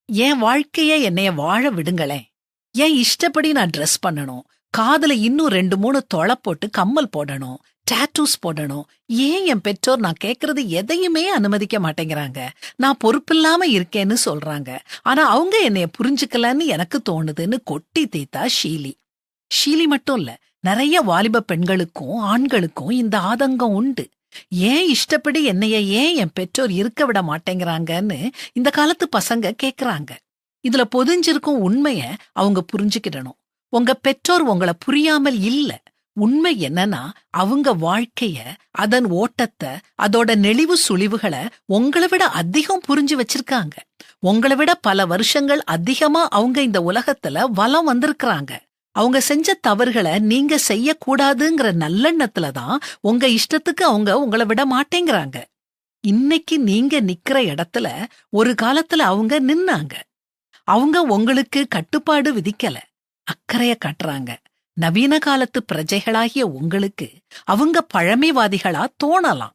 என் வாழ்க்கைய என்னைய வாழ விடுங்களேன். என் இஷ்டப்படி நான் ட்ரெஸ் பண்ணணும். காதுல இன்னும் 2, 3 தொள போட்டு கம்மல் போடணும். டாட்டூஸ் போடணும். ஏன் என் பெற்றோர் நான் கேட்கறது எதையுமே அனுமதிக்க மாட்டேங்கிறாங்க? நான் பொறுப்பில்லாம இருக்கேன்னு சொல்றாங்க. ஆனா அவங்க என்னைய புரிஞ்சுக்கலன்னு எனக்கு தோணுதுன்னு கொட்டி தீத்தா ஷீலி. ஷீலி மட்டும் இல்ல, நெறைய வாலிப பெண்களுக்கும் ஆண்களுக்கும் இந்த ஆதங்கம் உண்டு. ஏன் இஷ்டப்படி என்னைய ஏன் என் பெற்றோர் இருக்க விட மாட்டேங்கிறாங்கன்னு இந்த காலத்து பசங்க கேக்குறாங்க. இதுல பொதிஞ்சிருக்கும் உண்மைய அவங்க புரிஞ்சுக்கிடணும். உங்க பெற்றோர் உங்கள புரியாமல் இல்ல. உண்மை என்னன்னா, அவங்க வாழ்க்கைய, அதன் ஓட்டத்த, அதோட நெளிவு சுழிவுகள உங்களை விட அதிகம் புரிஞ்சு வச்சிருக்காங்க. உங்களை விட பல வருஷங்கள் அதிகமா அவங்க இந்த உலகத்துல வலம் வந்திருக்கிறாங்க. அவங்க செஞ்ச தவறுகளை நீங்க செய்யக்கூடாதுங்கிற நல்லெண்ணத்துல தான் உங்க இஷ்டத்துக்கு அவங்க உங்களை விட மாட்டேங்கிறாங்க. இன்னைக்கு நீங்க நிக்கிற இடத்துல ஒரு காலத்துல அவங்க நின்னாங்க. அவங்க உங்களுக்கு கட்டுப்பாடு விதிக்கல, அக்கறைய காட்டுறாங்க. நவீன காலத்து பிரஜைகளாகிய உங்களுக்கு அவங்க பழமைவாதிகளா தோணலாம்.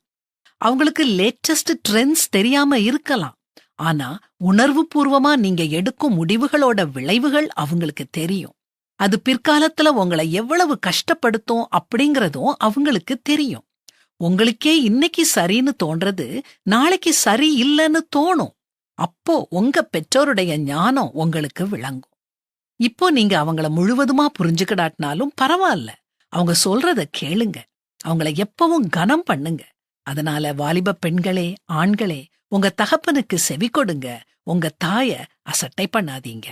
அவங்களுக்கு லேட்டஸ்ட் ட்ரெண்ட்ஸ் தெரியாம இருக்கலாம். ஆனா உணர்வு பூர்வமா நீங்க எடுக்கும் முடிவுகளோட விளைவுகள் அவங்களுக்கு தெரியும். அது பிற்காலத்துல உங்களை எவ்வளவு கஷ்டப்படுத்தும் அப்படிங்கறதும் அவங்களுக்கு தெரியும். உங்களுக்கே இன்னைக்கு சரின்னு தோன்றது நாளைக்கு சரி இல்லைன்னு தோணும். அப்போ உங்க பெற்றோருடைய ஞானம் உங்களுக்கு விளங்கும். இப்போ நீங்க அவங்கள முழுவதுமா புரிஞ்சுக்கிடாட்டினாலும் பரவாயில்ல. அவங்க சொல்றத கேளுங்க. அவங்கள எப்பவும் கனம் பண்ணுங்க. அதனால வாலிப பெண்களே, ஆண்களே, உங்க தகப்பனுக்கு செவி கொடுங்க. உங்க தாய அசட்டை பண்ணாதீங்க.